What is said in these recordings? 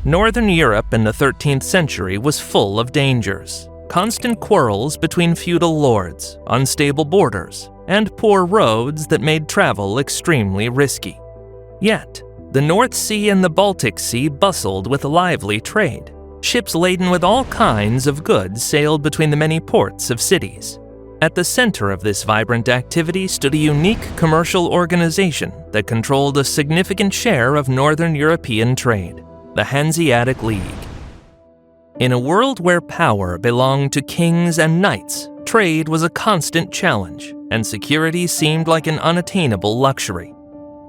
Northern Europe in the 13th century was full of dangers. Constant quarrels between feudal lords, unstable borders, and poor roads that made travel extremely risky. Yet, the North Sea and the Baltic Sea bustled with lively trade. Ships laden with all kinds of goods sailed between the many ports of cities. At the center of this vibrant activity stood a unique commercial organization that controlled a significant share of Northern European trade, the Hanseatic League. In a world where power belonged to kings and knights, trade was a constant challenge, and security seemed like an unattainable luxury.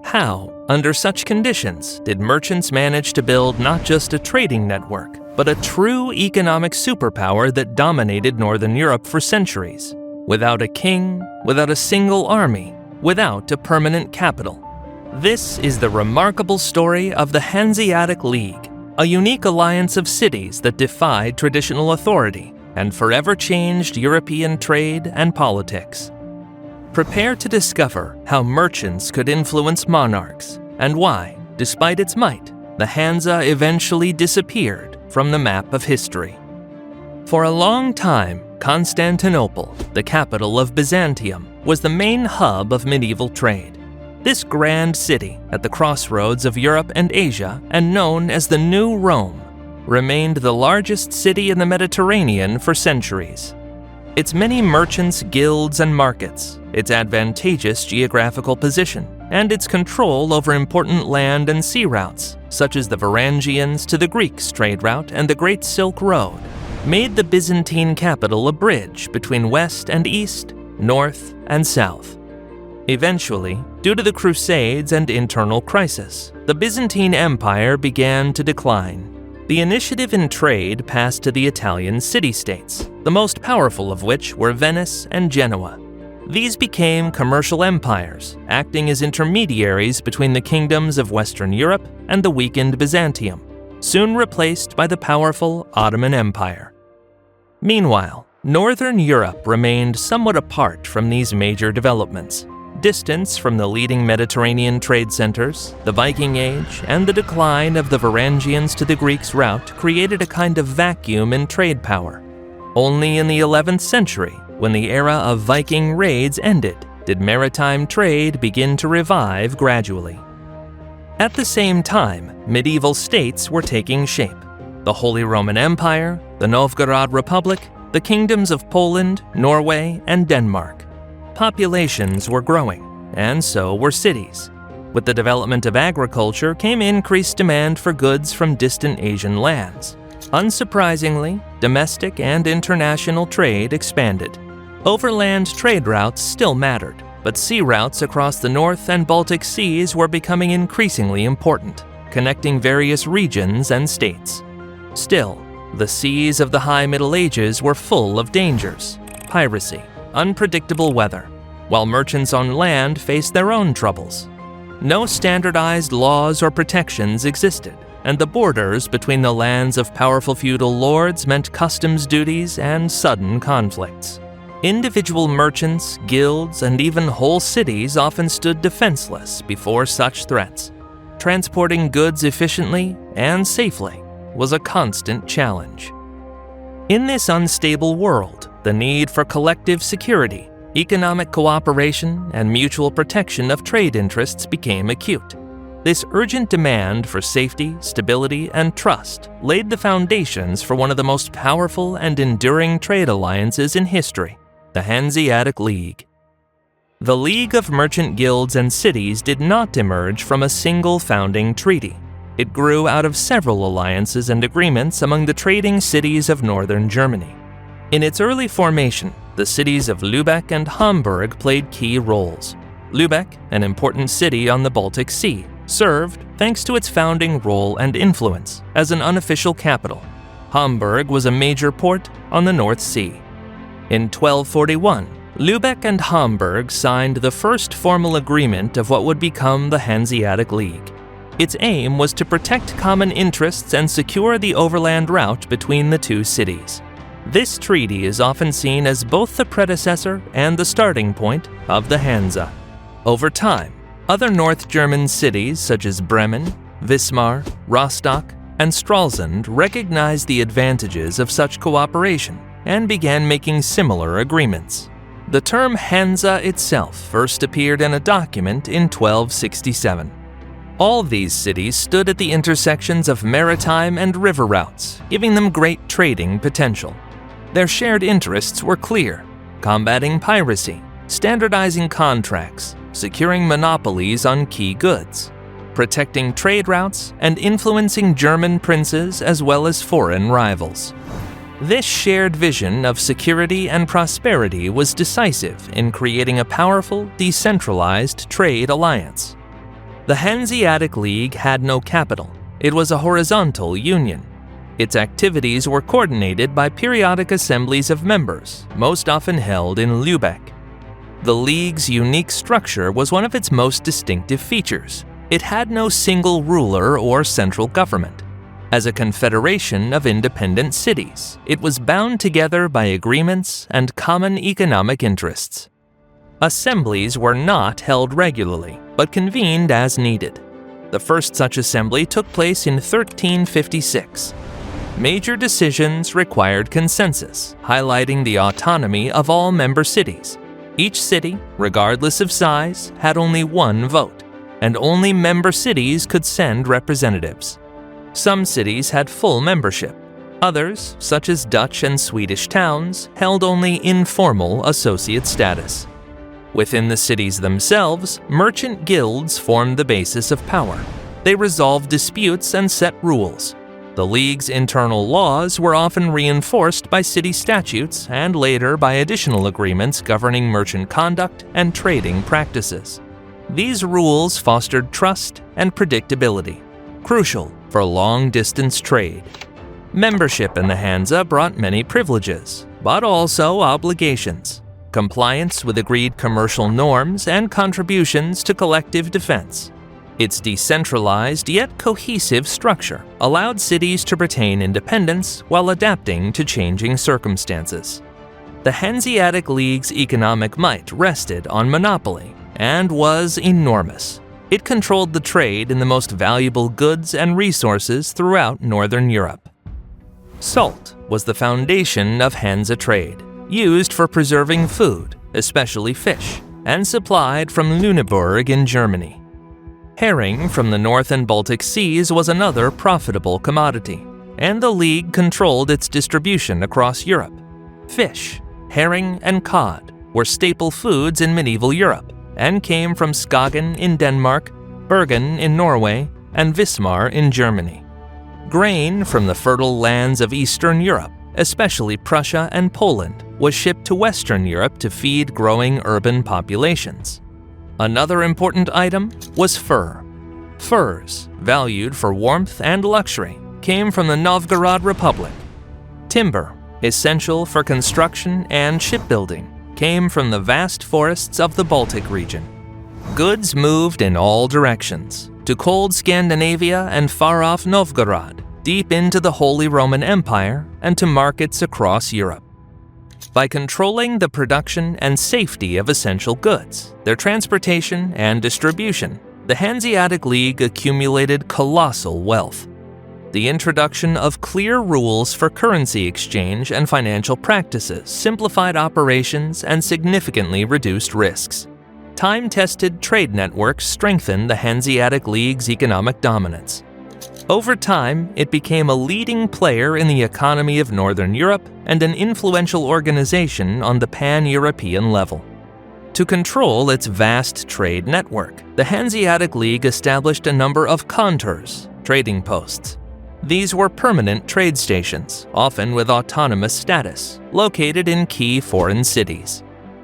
How, under such conditions, did merchants manage to build not just a trading network, but a true economic superpower that dominated Northern Europe for centuries? Without a king, without a single army, without a permanent capital. This is the remarkable story of the Hanseatic League, a unique alliance of cities that defied traditional authority and forever changed European trade and politics. Prepare to discover how merchants could influence monarchs and why, despite its might, the Hanza eventually disappeared from the map of history. For a long time, Constantinople, the capital of Byzantium, was the main hub of medieval trade. This grand city, at the crossroads of Europe and Asia, and known as the New Rome, remained the largest city in the Mediterranean for centuries. Its many merchants, guilds, and markets, its advantageous geographical position, and its control over important land and sea routes, such as the Varangians to the Greeks' trade route and the Great Silk Road, made the Byzantine capital a bridge between west and east, north and south. Eventually, due to the Crusades and internal crisis, the Byzantine Empire began to decline. The initiative in trade passed to the Italian city-states, the most powerful of which were Venice and Genoa. These became commercial empires, acting as intermediaries between the kingdoms of Western Europe and the weakened Byzantium, soon replaced by the powerful Ottoman Empire. Meanwhile, Northern Europe remained somewhat apart from these major developments. Distance from the leading Mediterranean trade centers, the Viking Age, and the decline of the Varangians to the Greeks' route created a kind of vacuum in trade power. Only in the 11th century, when the era of Viking raids ended, did maritime trade begin to revive gradually. At the same time, medieval states were taking shape. The Holy Roman Empire, the Novgorod Republic, the kingdoms of Poland, Norway, and Denmark. Populations were growing, and so were cities. With the development of agriculture came increased demand for goods from distant Asian lands. Unsurprisingly, domestic and international trade expanded. Overland trade routes still mattered, but sea routes across the North and Baltic Seas were becoming increasingly important, connecting various regions and states. Still, the seas of the High Middle Ages were full of dangers, piracy, unpredictable weather, while merchants on land faced their own troubles. No standardized laws or protections existed, and the borders between the lands of powerful feudal lords meant customs duties and sudden conflicts. Individual merchants, guilds, and even whole cities often stood defenseless before such threats. Transporting goods efficiently and safely was a constant challenge. In this unstable world, the need for collective security, economic cooperation, and mutual protection of trade interests became acute. This urgent demand for safety, stability, and trust laid the foundations for one of the most powerful and enduring trade alliances in history, the Hanseatic League. The League of Merchant Guilds and Cities did not emerge from a single founding treaty. It grew out of several alliances and agreements among the trading cities of northern Germany. In its early formation, the cities of Lübeck and Hamburg played key roles. Lübeck, an important city on the Baltic Sea, served, thanks to its founding role and influence, as an unofficial capital. Hamburg was a major port on the North Sea. In 1241, Lübeck and Hamburg signed the first formal agreement of what would become the Hanseatic League. Its aim was to protect common interests and secure the overland route between the two cities. This treaty is often seen as both the predecessor and the starting point of the Hanza. Over time, other North German cities such as Bremen, Wismar, Rostock, and Stralsund recognized the advantages of such cooperation and began making similar agreements. The term Hanza itself first appeared in a document in 1267. All these cities stood at the intersections of maritime and river routes, giving them great trading potential. Their shared interests were clear: combating piracy, standardizing contracts, securing monopolies on key goods, protecting trade routes, and influencing German princes as well as foreign rivals. This shared vision of security and prosperity was decisive in creating a powerful, decentralized trade alliance. The Hanseatic League had no capital. It was a horizontal union. Its activities were coordinated by periodic assemblies of members, most often held in Lübeck. The League's unique structure was one of its most distinctive features. It had no single ruler or central government. As a confederation of independent cities, it was bound together by agreements and common economic interests. Assemblies were not held regularly, but convened as needed. The first such assembly took place in 1356. Major decisions required consensus, highlighting the autonomy of all member cities. Each city, regardless of size, had only one vote, and only member cities could send representatives. Some cities had full membership. Others, such as Dutch and Swedish towns, held only informal associate status. Within the cities themselves, merchant guilds formed the basis of power. They resolved disputes and set rules. The League's internal laws were often reinforced by city statutes and later by additional agreements governing merchant conduct and trading practices. These rules fostered trust and predictability, crucial for long-distance trade. Membership in the Hansa brought many privileges, but also obligations: compliance with agreed commercial norms and contributions to collective defense. Its decentralized yet cohesive structure allowed cities to retain independence while adapting to changing circumstances. The Hanseatic League's economic might rested on monopoly and was enormous. It controlled the trade in the most valuable goods and resources throughout Northern Europe. Salt was the foundation of Hansa trade, used for preserving food, especially fish, and supplied from Lüneburg in Germany. Herring from the North and Baltic Seas was another profitable commodity, and the League controlled its distribution across Europe. Fish, herring, and cod were staple foods in medieval Europe and came from Skagen in Denmark, Bergen in Norway, and Wismar in Germany. Grain from the fertile lands of Eastern Europe, especially Prussia and Poland, was shipped to Western Europe to feed growing urban populations. Another important item was fur. Furs, valued for warmth and luxury, came from the Novgorod Republic. Timber, essential for construction and shipbuilding, came from the vast forests of the Baltic region. Goods moved in all directions, to cold Scandinavia and far-off Novgorod, deep into the Holy Roman Empire, and to markets across Europe. By controlling the production and safety of essential goods, their transportation and distribution, the Hanseatic League accumulated colossal wealth. The introduction of clear rules for currency exchange and financial practices simplified operations and significantly reduced risks. Time-tested trade networks strengthened the Hanseatic League's economic dominance. Over time, it became a leading player in the economy of Northern Europe and an influential organization on the pan-European level. To control its vast trade network, the Hanseatic League established a number of Kontors, trading posts. These were permanent trade stations, often with autonomous status, located in key foreign cities.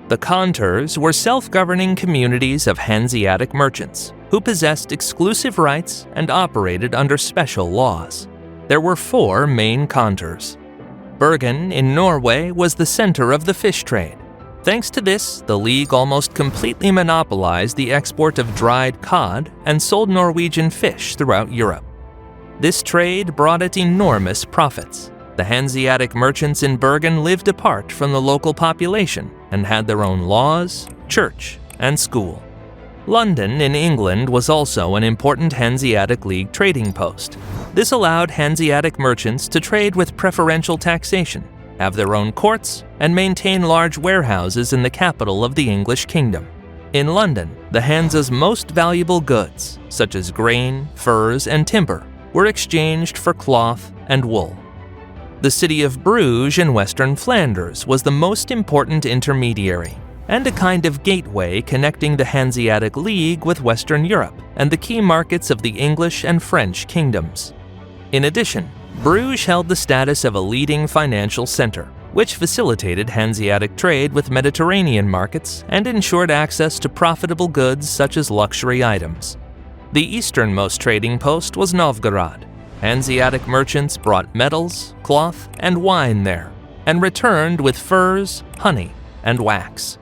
The Kontors were self-governing communities of Hanseatic merchants who possessed exclusive rights and operated under special laws. There were 4 main Kontors. Bergen in Norway was the center of the fish trade. Thanks to this, the League almost completely monopolized the export of dried cod and sold Norwegian fish throughout Europe. This trade brought it enormous profits. The Hanseatic merchants in Bergen lived apart from the local population and had their own laws, church, and school. London in England was also an important Hanseatic League trading post. This allowed Hanseatic merchants to trade with preferential taxation, have their own courts, and maintain large warehouses in the capital of the English kingdom. In London, the Hanza's most valuable goods, such as grain, furs, and timber, were exchanged for cloth and wool. The city of Bruges in western Flanders was the most important intermediary, and a kind of gateway connecting the Hanseatic League with Western Europe and the key markets of the English and French kingdoms. In addition, Bruges held the status of a leading financial center, which facilitated Hanseatic trade with Mediterranean markets and ensured access to profitable goods such as luxury items. The easternmost trading post was Novgorod. Hanseatic merchants brought metals, cloth, and wine there, and returned with furs, honey, and wax.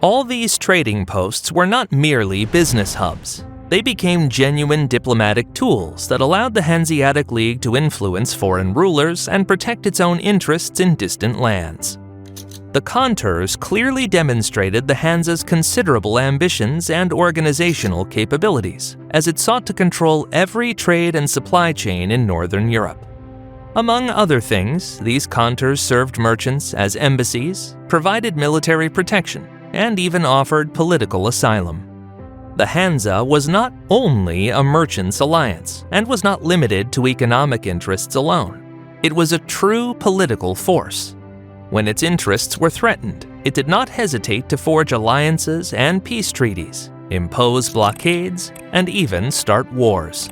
All these trading posts were not merely business hubs. They became genuine diplomatic tools that allowed the Hanseatic League to influence foreign rulers and protect its own interests in distant lands. The Kontors clearly demonstrated the Hanza's considerable ambitions and organizational capabilities, as it sought to control every trade and supply chain in Northern Europe. Among other things, these Kontors served merchants as embassies, provided military protection, and even offered political asylum. The Hanza was not only a merchants' alliance and was not limited to economic interests alone. It was a true political force. When its interests were threatened, it did not hesitate to forge alliances and peace treaties, impose blockades, and even start wars.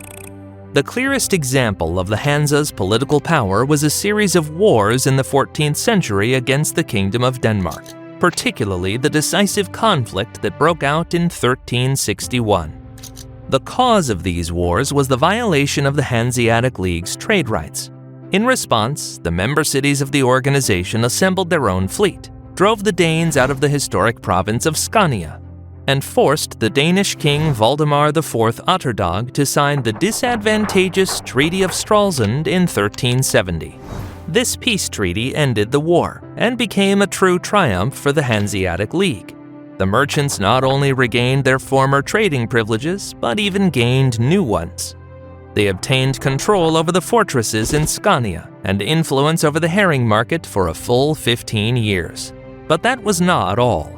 The clearest example of the Hanza's political power was a series of wars in the 14th century against the Kingdom of Denmark, particularly the decisive conflict that broke out in 1361. The cause of these wars was the violation of the Hanseatic League's trade rights. In response, the member cities of the organization assembled their own fleet, drove the Danes out of the historic province of Scania, and forced the Danish king Valdemar IV Atterdag to sign the disadvantageous Treaty of Stralsund in 1370. This peace treaty ended the war and became a true triumph for the Hanseatic League. The merchants not only regained their former trading privileges, but even gained new ones. They obtained control over the fortresses in Scania and influence over the herring market for a full 15 years. But that was not all.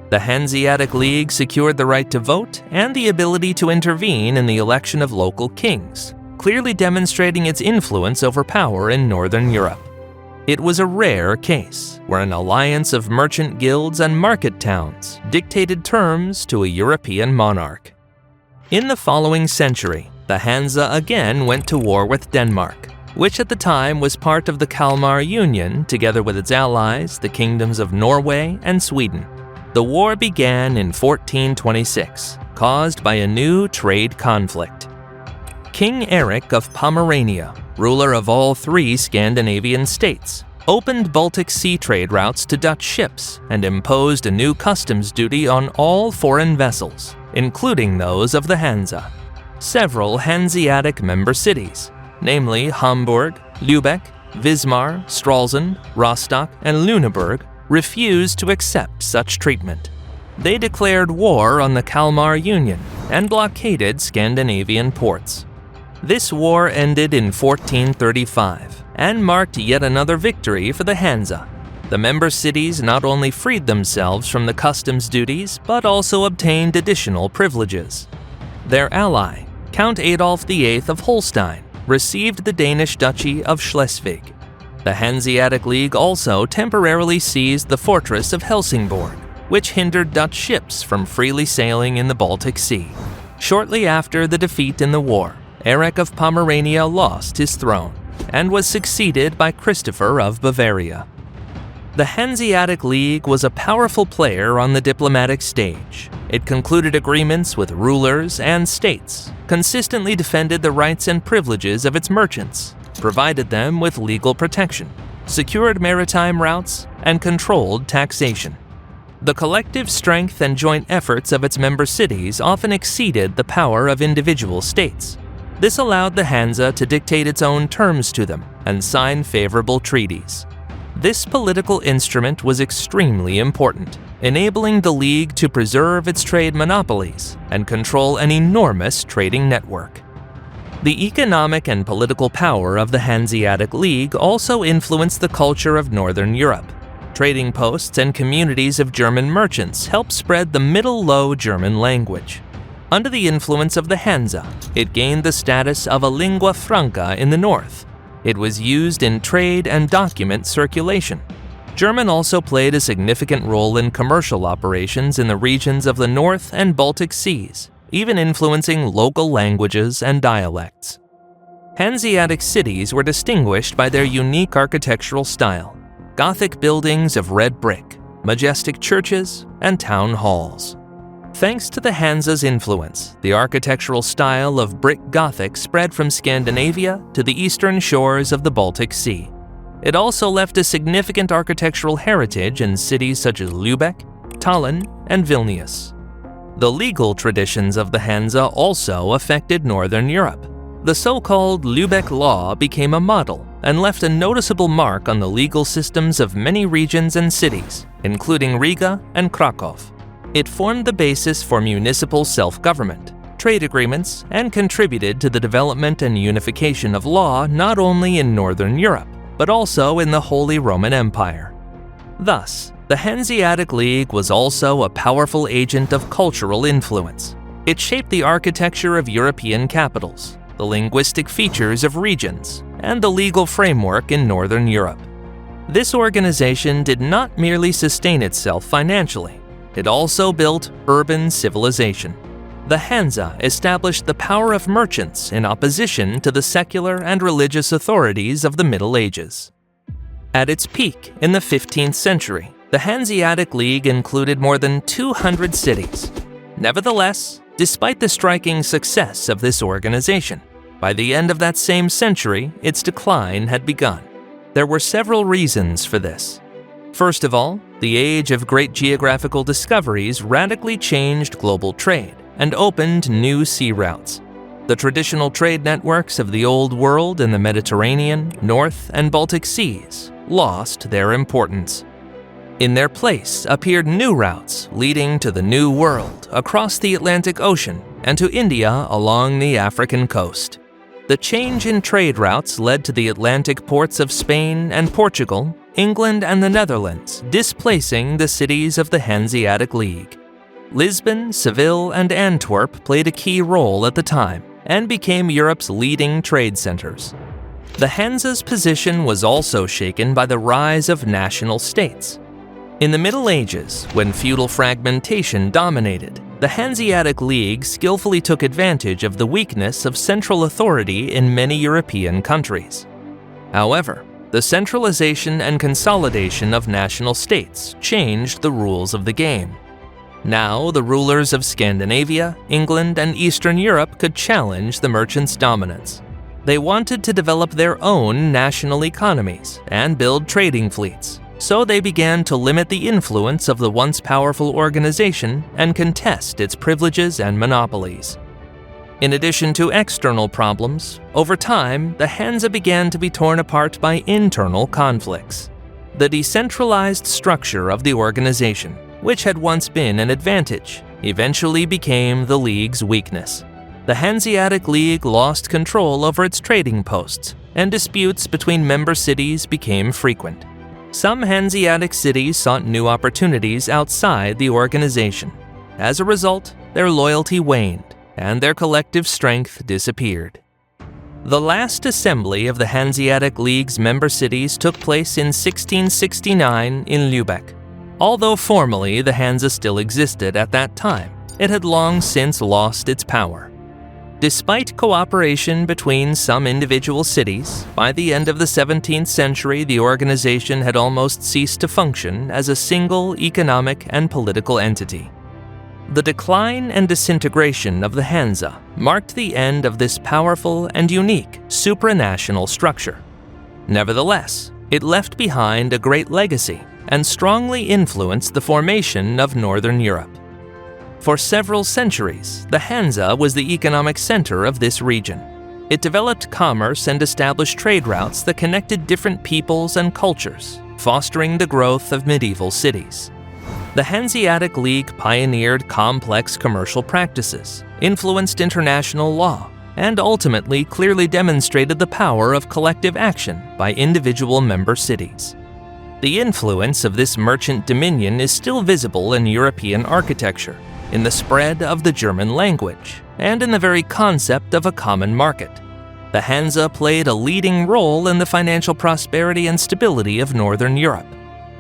The Hanseatic League secured the right to vote and the ability to intervene in the election of local kings, clearly demonstrating its influence over power in Northern Europe. It was a rare case where an alliance of merchant guilds and market towns dictated terms to a European monarch. In the following century, the Hanza again went to war with Denmark, which at the time was part of the Kalmar Union together with its allies, the kingdoms of Norway and Sweden. The war began in 1426, caused by a new trade conflict. King Eric of Pomerania, ruler of all three Scandinavian states, opened Baltic Sea trade routes to Dutch ships and imposed a new customs duty on all foreign vessels, including those of the Hanza. Several Hanseatic member cities, namely Hamburg, Lübeck, Wismar, Stralsund, Rostock, and Lüneburg, refused to accept such treatment. They declared war on the Kalmar Union and blockaded Scandinavian ports. This war ended in 1435 and marked yet another victory for the Hanza. The member cities not only freed themselves from the customs duties, but also obtained additional privileges. Their ally, Count Adolf VIII of Holstein, received the Danish Duchy of Schleswig. The Hanseatic League also temporarily seized the fortress of Helsingborg, which hindered Dutch ships from freely sailing in the Baltic Sea. Shortly after the defeat in the war, Eric of Pomerania lost his throne and was succeeded by Christopher of Bavaria. The Hanseatic League was a powerful player on the diplomatic stage. It concluded agreements with rulers and states, consistently defended the rights and privileges of its merchants, provided them with legal protection, secured maritime routes, and controlled taxation. The collective strength and joint efforts of its member cities often exceeded the power of individual states. This allowed the Hanza to dictate its own terms to them and sign favorable treaties. This political instrument was extremely important. enabling the League to preserve its trade monopolies and control an enormous trading network. The economic and political power of the Hanseatic League also influenced the culture of Northern Europe. Trading posts and communities of German merchants helped spread the Middle Low German language. Under the influence of the Hanza, it gained the status of a lingua franca in the north. It was used in trade and document circulation. German also played a significant role in commercial operations in the regions of the North and Baltic Seas, even influencing local languages and dialects. Hanseatic cities were distinguished by their unique architectural style: Gothic buildings of red brick, majestic churches, and town halls. Thanks to the Hanza's influence, the architectural style of brick Gothic spread from Scandinavia to the eastern shores of the Baltic Sea. It also left a significant architectural heritage in cities such as Lübeck, Tallinn, and Vilnius. The legal traditions of the Hanza also affected Northern Europe. The so-called Lübeck Law became a model and left a noticeable mark on the legal systems of many regions and cities, including Riga and Krakow. It formed the basis for municipal self-government, trade agreements, and contributed to the development and unification of law not only in Northern Europe, but also in the Holy Roman Empire. Thus, the Hanseatic League was also a powerful agent of cultural influence. It shaped the architecture of European capitals, the linguistic features of regions, and the legal framework in Northern Europe. This organization did not merely sustain itself financially. It also built urban civilization. The Hanza established the power of merchants in opposition to the secular and religious authorities of the Middle Ages. At its peak in the 15th century, the Hanseatic League included more than 200 cities. Nevertheless, despite the striking success of this organization, by the end of that same century, its decline had begun. There were several reasons for this. First of all, the age of great geographical discoveries radically changed global trade and opened new sea routes. The traditional trade networks of the Old World in the Mediterranean, North, and Baltic Seas lost their importance. In their place appeared new routes leading to the New World across the Atlantic Ocean and to India along the African coast. The change in trade routes led to the Atlantic ports of Spain and Portugal, England, and the Netherlands displacing the cities of the Hanseatic League. Lisbon, Seville, and Antwerp played a key role at the time and became Europe's leading trade centers. The Hanza's position was also shaken by the rise of national states. In the Middle Ages, when feudal fragmentation dominated, the Hanseatic League skillfully took advantage of the weakness of central authority in many European countries. However, the centralization and consolidation of national states changed the rules of the game. Now, the rulers of Scandinavia, England, and Eastern Europe could challenge the merchants' dominance. They wanted to develop their own national economies and build trading fleets, so they began to limit the influence of the once powerful organization and contest its privileges and monopolies. In addition to external problems, over time, the Hanza began to be torn apart by internal conflicts. The decentralized structure of the organization, which had once been an advantage, eventually became the League's weakness. The Hanseatic League lost control over its trading posts, and disputes between member cities became frequent. Some Hanseatic cities sought new opportunities outside the organization. As a result, their loyalty waned, and their collective strength disappeared. The last assembly of the Hanseatic League's member cities took place in 1669 in Lübeck. Although formally the Hanza still existed at that time, it had long since lost its power. Despite cooperation between some individual cities, by the end of the 17th century the organization had almost ceased to function as a single economic and political entity. The decline and disintegration of the Hanza marked the end of this powerful and unique supranational structure. Nevertheless, it left behind a great legacy and strongly influenced the formation of Northern Europe. For several centuries, the Hanza was the economic center of this region. It developed commerce and established trade routes that connected different peoples and cultures, fostering the growth of medieval cities. The Hanseatic League pioneered complex commercial practices, influenced international law, and ultimately clearly demonstrated the power of collective action by individual member cities. The influence of this merchant dominion is still visible in European architecture, in the spread of the German language, and in the very concept of a common market. The Hanza played a leading role in the financial prosperity and stability of Northern Europe.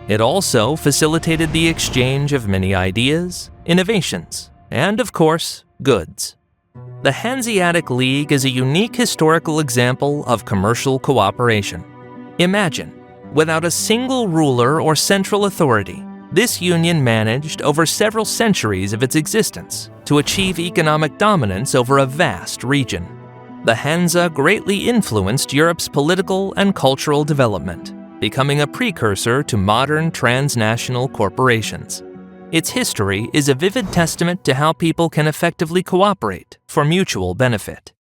It also facilitated the exchange of many ideas, innovations, and, of course, goods. The Hanseatic League is a unique historical example of commercial cooperation. Imagine, without a single ruler or central authority, this union managed over several centuries of its existence to achieve economic dominance over a vast region. The Hanza greatly influenced Europe's political and cultural development, becoming a precursor to modern transnational corporations. Its history is a vivid testament to how people can effectively cooperate for mutual benefit.